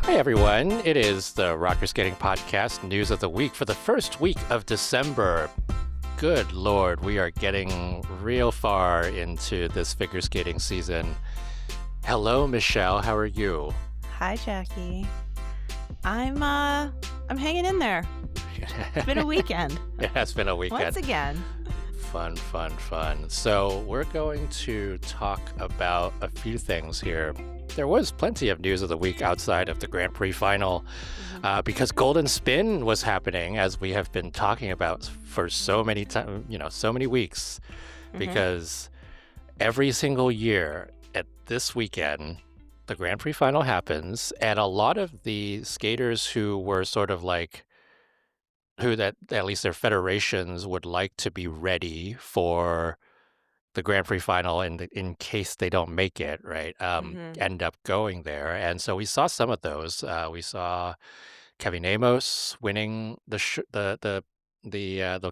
Hi, everyone. It is the Rocker Skating Podcast News of the Week for the first week of December. Good Lord, we are getting real far into this figure skating season. Hello, Michelle. How are you? Hi, Jackie. I'm hanging in there. It's been a weekend. It has been a weekend. Once again. Fun. So we're going to talk about a few things here. There was plenty of news of the week outside of the Grand Prix final because Golden Spin was happening, as we have been talking about for so many so many weeks, because every single year at this weekend, the Grand Prix final happens, and a lot of the skaters who were sort of like, that at least their federations would like to be ready for the Grand Prix final in case they don't make it, right? End up going there. And so we saw some of those. We saw Kevin Amos winning the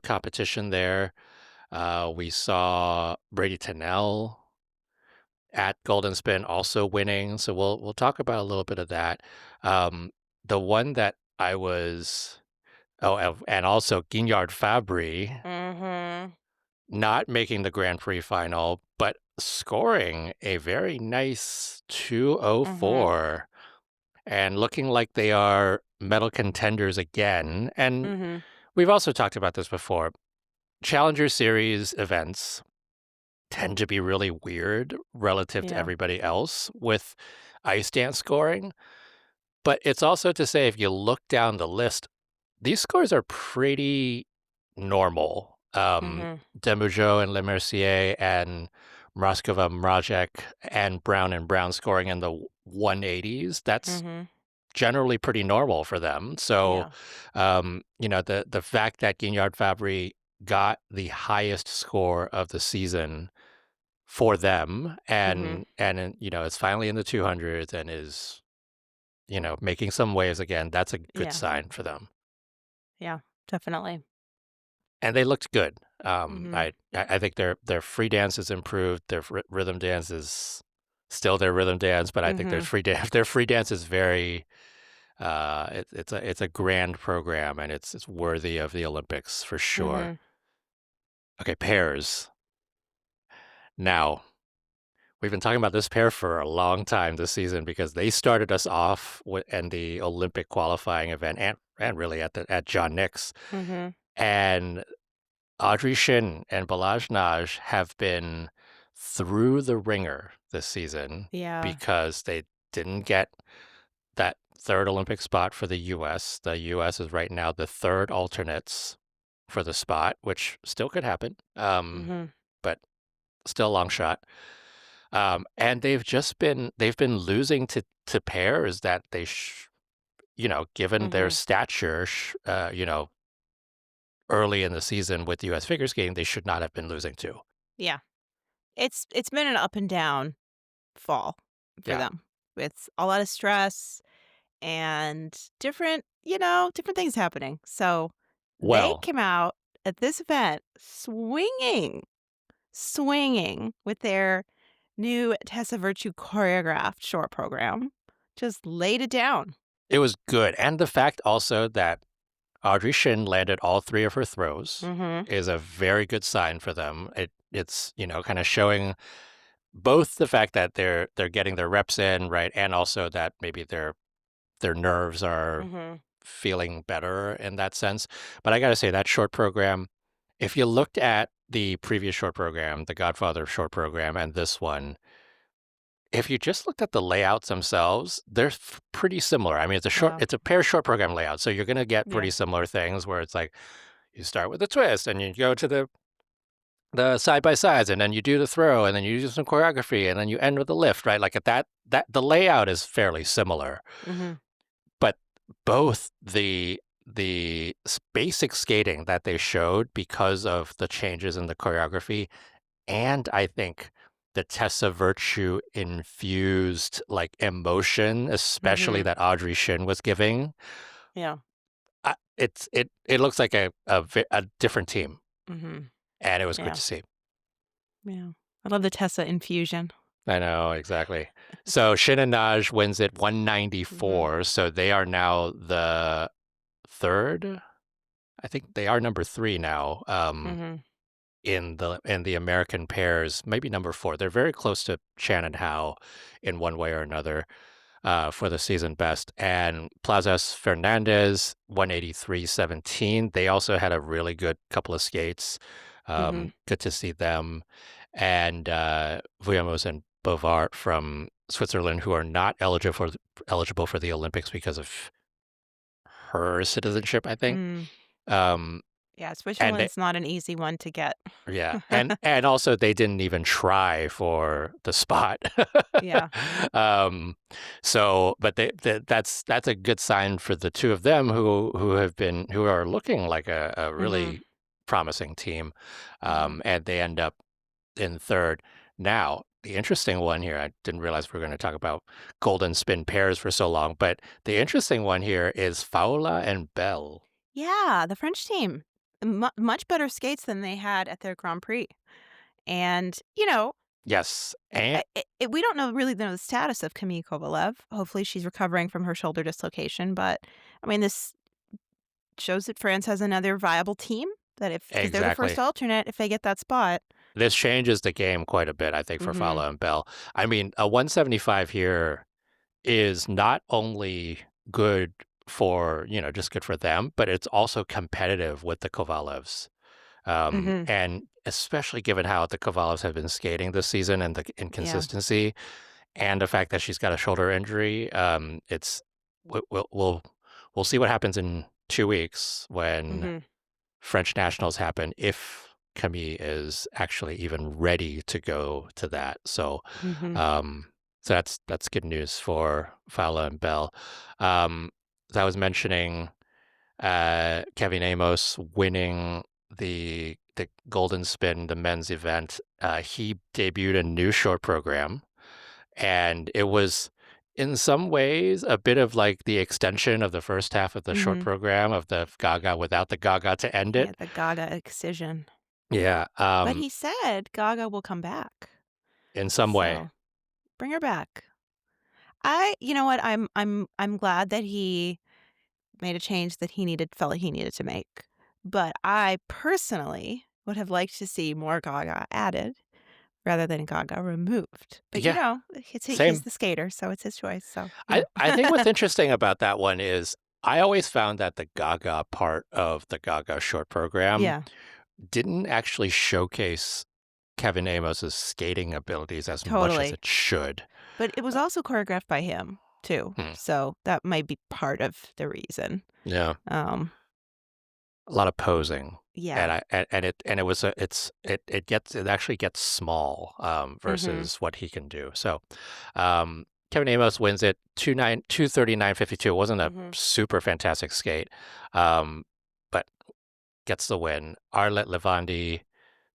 competition there. We saw Brady Tennell at Golden Spin also winning. So we'll talk about a little bit of that. The one that I was and also Guignard Fabry not making the Grand Prix final, but scoring a very nice 2:04 and looking like they are medal contenders again. And we've also talked about this before. Challenger Series events tend to be really weird relative to everybody else with ice dance scoring. But it's also to say, if you look down the list, these scores are pretty normal. Demougeot and Lemercier and Mrazkova, Mrazek, and Brown scoring in the 180s. That's generally pretty normal for them. So, the fact that Guignard Fabry got the highest score of the season for them and it's finally in the 200s and is, making some waves again, that's a good sign for them. Yeah, definitely. And they looked good. I think their free dance is improved. Their rhythm dance is still their rhythm dance, but I think their free dance is very. It's a grand program, and it's worthy of the Olympics for sure. Okay, pairs. Now, we've been talking about this pair for a long time this season because they started us off in the Olympic qualifying event and really at John Nicks. And Audrey Shin and Balazs Nagy have been through the ringer this season because they didn't get that third Olympic spot for the U.S. The U.S. is right now the third alternates for the spot, which still could happen, but still a long shot. And they've been losing to pairs that they, given their stature, early in the season with U.S. figure skating, they should not have been losing to. Yeah. It's been an up and down fall for them with a lot of stress and different things happening. So they came out at this event swinging with their new Tessa Virtue choreographed short program. Just laid it down. It was good. And the fact also that Audrey Shin landed all three of her throws is a very good sign for them. It's kind of showing both the fact that they're getting their reps in, right, and also that maybe their nerves are feeling better in that sense. But I got to say, that short program, if you looked at the previous short program, the Godfather short program, and this one, if you just looked at the layouts themselves, they're pretty similar. I mean, it's a pair short program layout, so you're going to get pretty similar things where it's like you start with a twist and you go to the side by sides, and then you do the throw, and then you do some choreography, and then you end with the lift, right? Like that the layout is fairly similar, but both the basic skating that they showed because of the changes in the choreography, and I think the Tessa Virtue infused like emotion, especially that Audrey Shin was giving. Yeah. It looks like a different team. And it was good to see. Yeah. I love the Tessa infusion. I know, exactly. So Shin and Naj wins it Mhm. 194. So they are now the third. I think they are number three now. Mhm. In the American pairs, maybe number four. They're very close to Chan and Hao in one way or another for the season best. And Plazas Fernandez 183.17. They also had a really good couple of skates. Mhm. Good to see them. And Vuillamos and Bovart from Switzerland, who are not eligible for the Olympics because of her citizenship, I think. Mm. Um, Yeah, and they, Switzerland's not an easy one to get. yeah, and also they didn't even try for the spot. Yeah. um, so, but that's a good sign for the two of them who are looking like a Mhm. really promising team, Mhm. and they end up in third. Now, the interesting one here, I didn't realize we were going to talk about golden spin pairs for so long, but the interesting one here is Faula and Bell. Yeah, the French team. Much better skates than they had at their Grand Prix. And, Yes, and we don't know the status of Camille Kovalev. Hopefully she's recovering from her shoulder dislocation, but I mean this shows that France has another viable team that if because they're the first exactly. alternate if they get that spot. This changes the game quite a bit, I think, for Mhm. Fowler and Bell. I mean, a 175 here is not only good for, just good for them, but it's also competitive with the Kovalevs. Mhm. And especially given how the Kovalevs have been skating this season and the Yeah. inconsistency and the fact that she's got a shoulder injury, it's we'll see what happens in 2 weeks when Mhm. French nationals happen if Camille is actually even ready to go to that. Mhm. Um, so that's good news for Fowler and Bell. As I was mentioning, Kevin Amos winning the Golden Spin, the men's event. He debuted a new short program, and it was in some ways a bit of like the extension of the first half of the short Mhm. program of the Gaga without the Gaga to end Yeah, it. the Gaga excision. Yeah, But he said Gaga will come back. in some way. So, bring her back. You know what? I'm glad that he made a change that he needed felt like he needed to make. But I personally would have liked to see more Gaga added rather than Gaga removed. But, Yeah, he's same. the skater, so it's his choice, so, I think what's interesting about that one is I always found that the Gaga part of the Gaga short program Yeah, didn't actually showcase Kevin Amos's skating abilities as much as totally. it should. But it was also choreographed by him too, Hmm. so that might be part of the reason. Yeah, Um, a lot of posing, yeah. and it actually gets small Mhm, versus what he can do. So Kevin Amos wins it 239.52. It wasn't a mhm. super fantastic skate, but gets the win. Arlet Levandi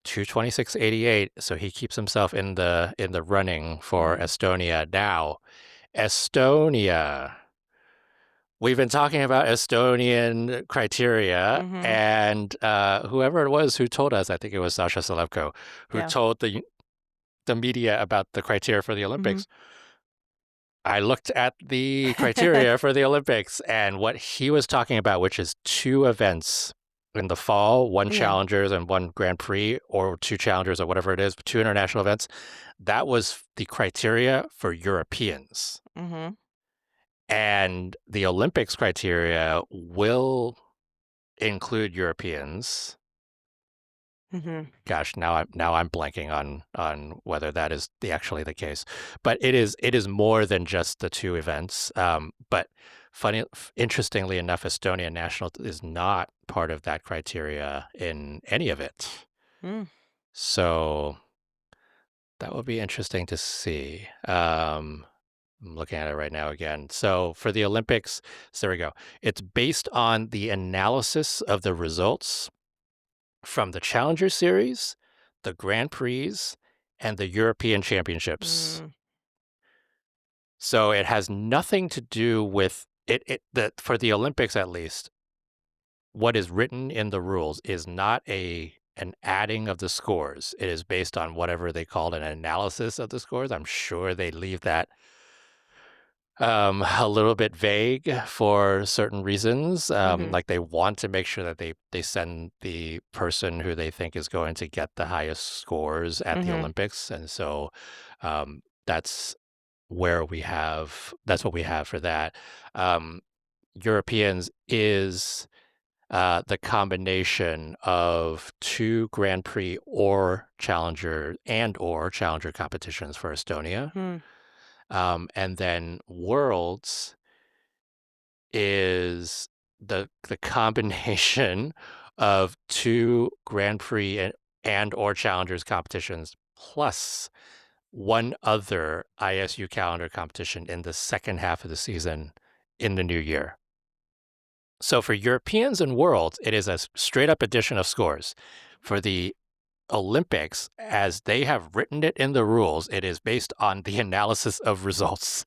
226.88. So he keeps himself in the running for Mm, Estonia now. Estonia. We've been talking about Estonian criteria, mhm. and whoever it was who told us, I think it was Sasha Selevko, who Yeah. told the media about the criteria for the Mhm. Olympics. I looked at the criteria for the Olympics, and what he was talking about, which is two events in the fall, one Yeah. challengers and one Grand Prix, or two challengers or whatever it is, two international events. That was the criteria for Europeans. Mhm, And the Olympics criteria will include Europeans. mhm. Gosh, now I'm blanking on whether that is actually the case, but it is more than just the two events. But interestingly enough, Estonia national is not part of that criteria in any of it. Mm. So that will be interesting to see. I'm looking at it right now again. So for the Olympics, so there we go. It's based on the analysis of the results from the Challenger Series, the Grand Prix, and the European Championships. Mm. So it has nothing to do with for the Olympics at least, what is written in the rules is not an adding of the scores. It is based on whatever they called an analysis of the scores. I'm sure they leave that a little bit vague for certain reasons. Like they want to make sure that they send the person who they think is going to get the highest scores at the Olympics. And so that's what we have for that. Europeans is the combination of 2 Grand Prix or Challenger competitions for Estonia. And then Worlds is the combination of 2 Grand Prix and or Challengers competitions plus one other ISU calendar competition in the second half of the season in the new year. So for Europeans and Worlds, it is a straight up addition of scores. For the Olympics, as they have written it in the rules, it is based on the analysis of results.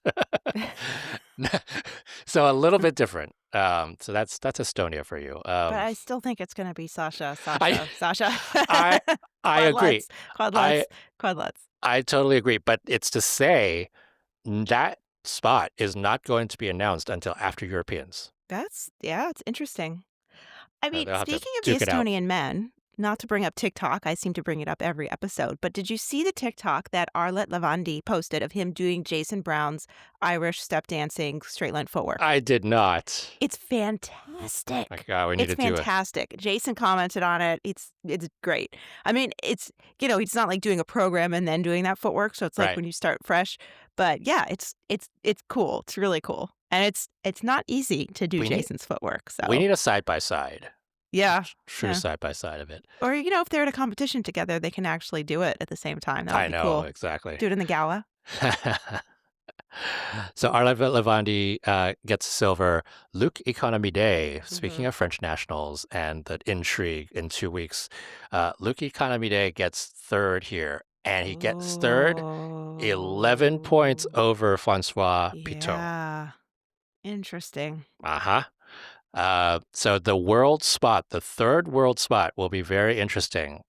So a little bit different. So that's Estonia for you. But I still think it's going to be Sasha. I Quad agree. Quad Lutz. I totally agree. But it's to say that spot is not going to be announced until after Europeans. It's interesting. I mean, they'll have to speaking of the duke it out. Estonian men, not to bring up TikTok, I seem to bring it up every episode, but did you see the TikTok that Arlet Levandi posted of him doing Jason Brown's Irish step dancing straight line footwork? I did not. It's fantastic. My God, we need to do it. It's fantastic. Jason commented on it. It's great. I mean, it's, he's not like doing a program and then doing that footwork, so it's like when you start fresh. But yeah, it's cool. It's really cool. And it's not easy to do Jason's footwork. So we need a side-by-side. Yeah. True side-by-side of it. Or, if they're at a competition together, they can actually do it at the same time. That would be cool. Exactly. Do it in the gala. So Arlet Levandi gets silver. Luc Economidé, speaking of French nationals and the intrigue in 2 weeks, Luc Economidé gets third here. And he gets third, 11 points over Francois Pitot. Yeah. Interesting. So the third world spot will be very interesting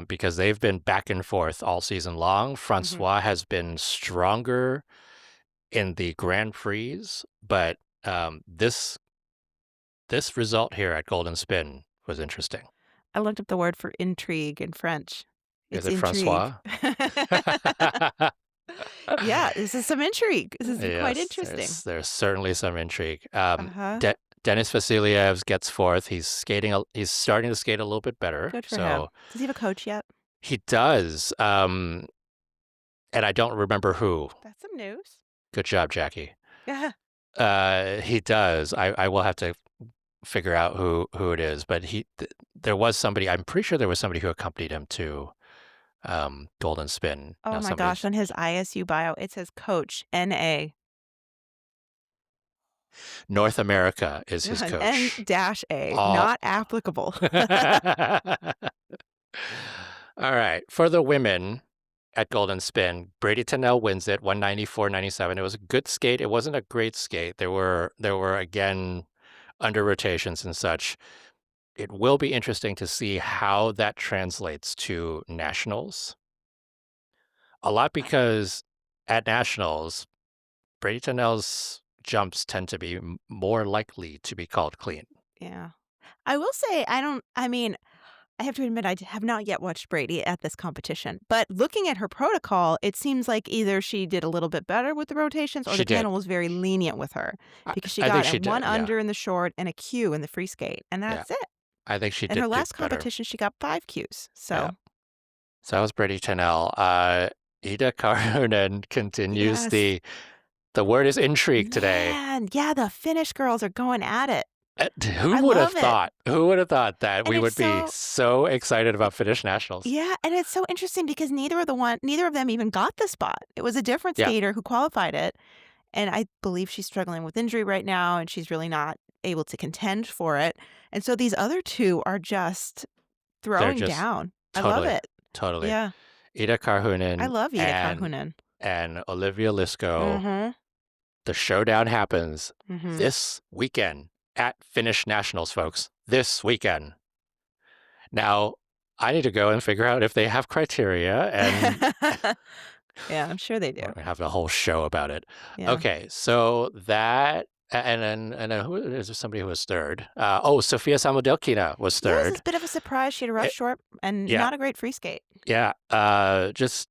because they've been back and forth all season long. Francois has been stronger in the Grand Prix, but this result here at Golden Spin was interesting. I looked up the word for intrigue in French. Is it Francois? Yeah, this is some intrigue. This is quite interesting. There's certainly some intrigue. Denis Vasiliev gets fourth. He's starting to skate a little bit better. Good for him. Does he have a coach yet? He does. And I don't remember who. That's some news. Good job, Jackie. Yeah. He does. I will have to figure out who it is. But there was somebody. I'm pretty sure there was somebody who accompanied him to Golden Spin. Oh my gosh! On his ISU bio, it says Coach NA. North America is his coach. N-A, not applicable. All right. For the women at Golden Spin, Brady Tennell wins it, 194.97. It was a good skate. It wasn't a great skate. There were again under rotations and such. It will be interesting to see how that translates to nationals. A lot because at nationals, Brady Tennell's jumps tend to be more likely to be called clean. Yeah. I will say, I have to admit, I have not yet watched Brady at this competition. But looking at her protocol, it seems like either she did a little bit better with the rotations or the panel was very lenient with her. Because she got one under in the short and a Q in the free skate. And that's it. I think she did. In her last competition, she got 5 Qs. So that was Brady Tennell. Ida Karhunen continues the word is intrigue today. Yeah, the Finnish girls are going at it. Who would have thought? Who would have thought that we would be so excited about Finnish nationals? Yeah, and it's so interesting because neither of them even got the spot. It was a different skater who qualified it, and I believe she's struggling with injury right now, and she's really not able to contend for it. And so these other two are just throwing down. I love it. Totally. Yeah. Ida Karhunen. I love Ida Karhunen. And Olivia Lisko. The showdown happens this weekend at Finnish Nationals, folks. This weekend. Now, I need to go and figure out if they have criteria, and Yeah, I'm sure they do. we'll have a whole show about it. Yeah. Okay, so that and then who is there? Somebody who was third? Sofia Samodelkina was Yeah, it was third. a bit of a surprise. She had a rough Eh, short and yeah, not a great free skate. yeah. Just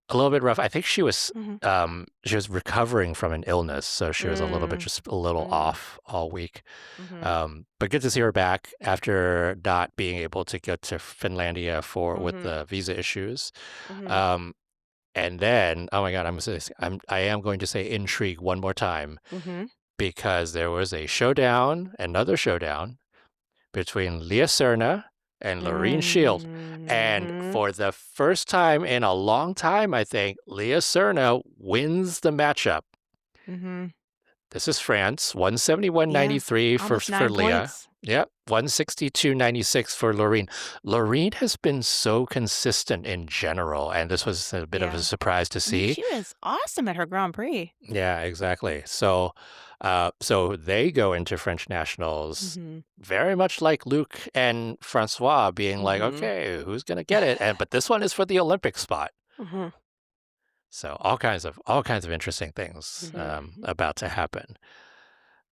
a little bit rough. I think Mhm. she was recovering from an illness, so she was a little bit Mm. just a little Mhm. off all week. Mhm. But good to see her back after not being able to get to Finlandia for with Mhm. the visa issues. Mhm. Um, and then, oh my God, I am going to say intrigue one more time Mhm. because there was a showdown, another showdown between Leah Serna and Laureen Shield. And Mhm. for the first time in a long time, I think, Leah Serna wins the matchup. Mhm. This is France, Yeah. 171.93 Almost for 9 Leah. points. Yep, 162.96 for Laureen. Laureen has been so consistent in general, and this was a bit of a Yeah. surprise to I mean, see. she was awesome at her Grand Prix. Yeah, exactly. So they go into French nationals Mhm. very much like Luc and Francois being like, Mhm. okay, who's gonna get it? But this one is for the Olympic spot. Mhm. So all kinds of interesting things Mhm. about to happen.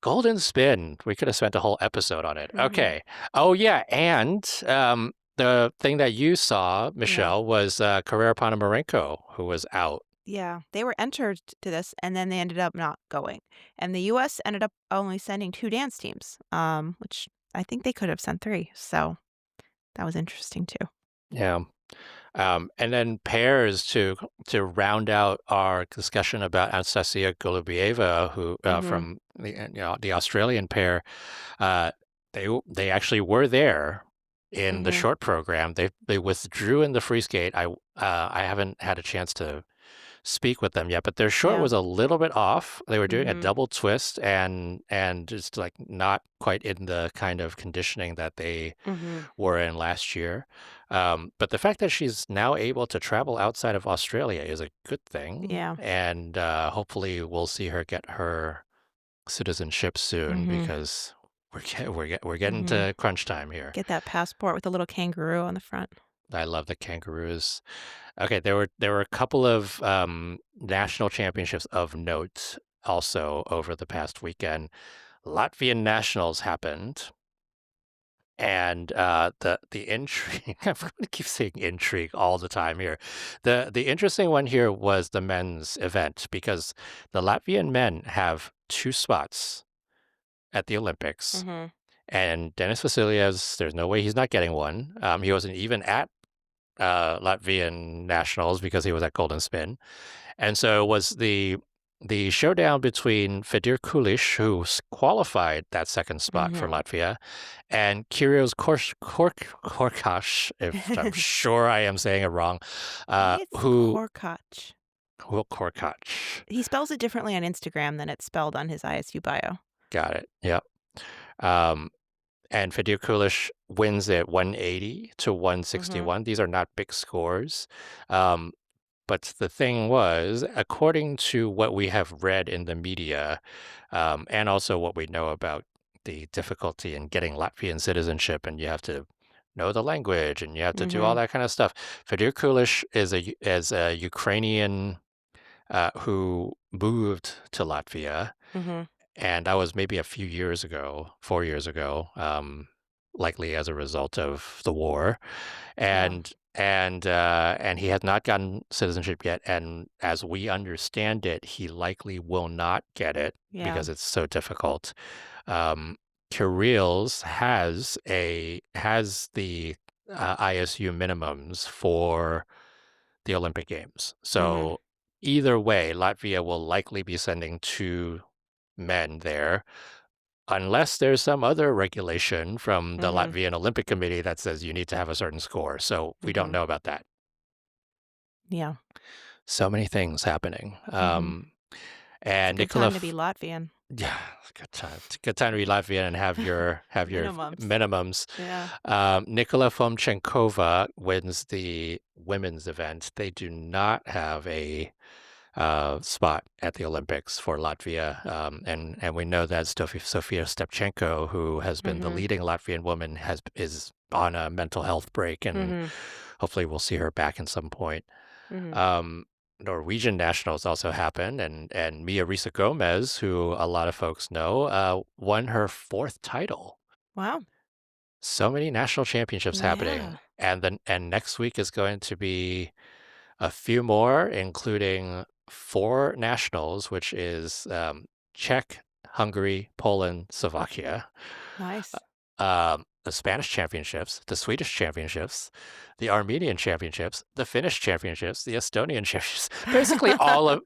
Golden spin. We could have spent a whole episode on it. Mhm. Okay. Oh yeah, and the thing that you saw, Yeah. Michelle, was Carrera Ponomarenko, who was out. Yeah, they were entered to this, and then they ended up not going. And the US ended up only sending 2 dance teams, which I think they could have sent 3, so that was interesting too. Yeah. And then pairs to round out our discussion about Anastasia Golubieva, who Mhm, from the Australian pair, uh, they actually were there in the mhm, short program. They withdrew in the free skate. I haven't had a chance to speak with them yet, but their short yeah, was a little bit off. They were doing a mhm, double twist and just like not quite in the kind of conditioning that they mhm, were in last year. But the fact that she's now able to travel outside of Australia is a good thing, yeah, and hopefully we'll see her get her citizenship soon mhm, because we're getting mhm. to crunch time here. Get that passport with a little kangaroo on the front. I love the kangaroos. Okay, there were a couple of national championships of note also over the past weekend. Latvian nationals happened. And the intrigue, I'm going to keep saying intrigue all the time here. The interesting one here was the men's event because the Latvian men have 2 spots at the Olympics. Mhm, And Dennis Vasiljev, there's no way he's not getting one. He wasn't even at Latvian nationals because he was at Golden Spin. And so it was the showdown between Fedir Kulic, who qualified that second spot for mhm. Latvia, and Kyrios Korkash, if I'm sure I am saying it wrong, I think it's who Korkach. Korkach. He spells it differently on Instagram than it's spelled on his ISU bio. Got it. Yep. Um, and Fedir Kulic wins it 180 to Mhm, 161. These are not big scores. Um, But the thing was, according to what we have read in the media, and also what we know about the difficulty in getting Latvian citizenship, and you have to know the language and you have to do all mhm, that kind of stuff. Fedir Kulic is a Ukrainian who moved to Latvia, mhm. and that was maybe a few years ago, 4 years ago, likely as a result of the war Yeah, and he has not gotten citizenship yet. And as we understand it, he likely will not get it yeah, because it's so difficult. Um, Kyril's has the ISU minimums for the Olympic Games. mhm, So either way, Latvia will likely be sending 2 men there unless there's some other regulation from the mhm, Latvian Olympic Committee that says you need to have a certain score. So we don't mhm. know about that. Yeah, So many things happening. mhm. It's a And good time to be Latvian. yeah, good time. It's a good time to be Latvian and have your Minimums. minimums. Yeah. Nikola Fomchenkova wins the women's event. They do not have a spot at the Olympics for Latvia, and we know that Sofia Stepchenko, who has been the Mhm. leading Latvian woman, is on a mental health break, and Mm-hmm. hopefully we'll see her back at some point. Mm-hmm. Norwegian nationals also happened, and Mia Risa Gomez, who a lot of folks know, won her 4th title. Wow. So many national championships happening, Yeah. and next week is going to be a few more, including 4 nationals, which is Czech, Hungary, Poland, Slovakia. Nice. The Spanish championships, the Swedish championships, the Armenian championships, the Finnish championships, the Estonian championships.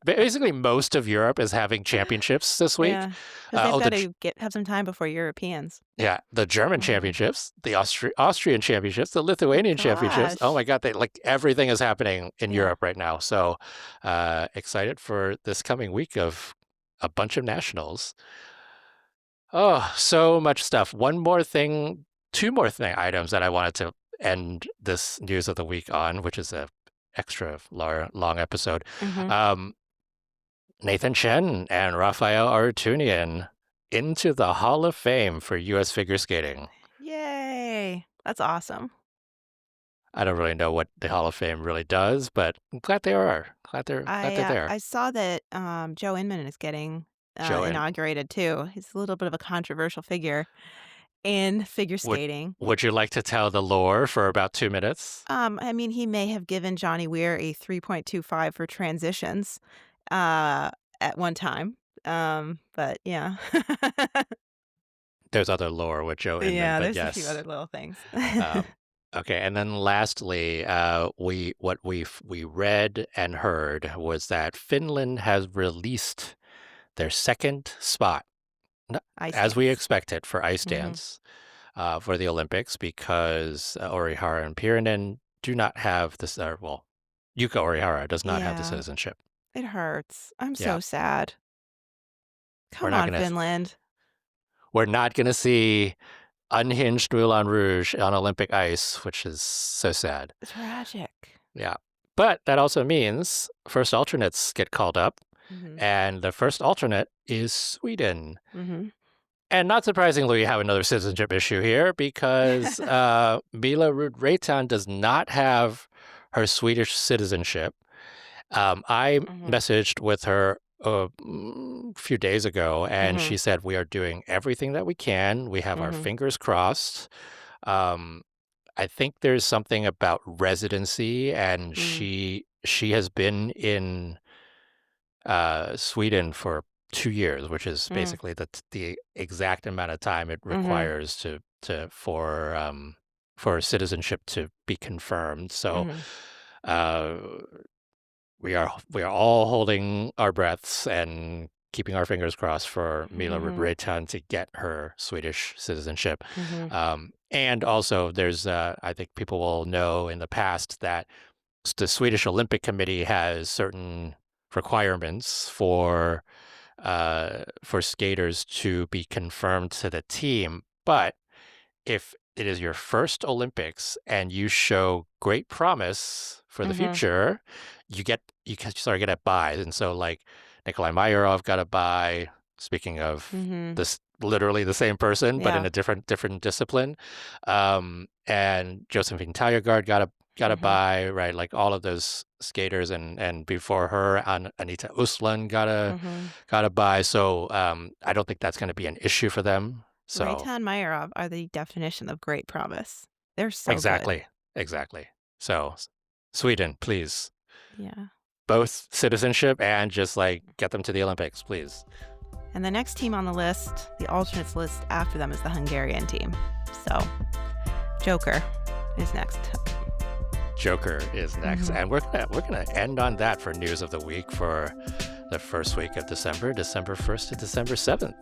Basically most of Europe is having championships this week. Yeah, because they've got to have some time before Europeans. Yeah, the German championships, the Austrian championships, the Lithuanian championships. Oh my God, everything is happening in Europe right now. So excited for this coming week of a bunch of nationals. Oh, so much stuff. Two more items that I wanted to end this news of the week on, which is a extra long episode. Mm-hmm. Nathan Chen and Rafael Arutyunian into the Hall of Fame for U.S. figure skating. Yay! That's awesome. I don't really know what the Hall of Fame really does, but I'm glad they are. Glad they're there. I saw that Joe Inman is getting inaugurated too. He's a little bit of a controversial figure in figure skating. Would you like to tell the lore for about 2 minutes? I mean, he may have given Johnny Weir a 3.25 for transitions at one time. But yeah. There's other lore with Joe Inman, yeah, but there's yes. a few other little things. Okay, and then lastly, we read and heard was that Finland has released their 2nd spot, as we expected, for ice dance for the Olympics, because Orihara and Pirinen do not have this. Yuka Orihara does not have the citizenship. It hurts. I'm so sad. Come on, Finland. We're not going to see unhinged Moulin Rouge on Olympic ice, which is so sad. Tragic. Yeah. But that also means first alternates get called up, and the first alternate is Sweden. And not surprisingly, we have another citizenship issue here because Mila Rud-Reitan does not have her Swedish citizenship. I messaged with her a few days ago, and she said, we are doing everything that we can. We have our fingers crossed. I think there's something about residency, and she has been in Sweden for 2 years, which is basically the exact amount of time it requires for citizenship to be confirmed. So we are all holding our breaths and keeping our fingers crossed for Mila Rud-Reitan to get her Swedish citizenship. And also, there's I think people will know in the past that the Swedish Olympic Committee has certain requirements for skaters to be confirmed to the team. But if it is your first Olympics and you show great promise for the future, you start to get a buy. And so like Nikolai Mayarov got a buy, speaking of this literally the same person, but in a different discipline. And Josephine Taljagaard got a buy, right? Like all of those skaters, and before her, Anita Östlund got a buy. So I don't think that's going to be an issue for them. So Reitan Mayarov are the definition of great promise. They're so exactly. So Sweden, please. Yeah. Both citizenship and just like get them to the Olympics, please. And the next team on the list, the alternates list after them, is the Hungarian team. So Joker is next. And we're gonna end on that for news of the week for the first week of December 1st to December 7th.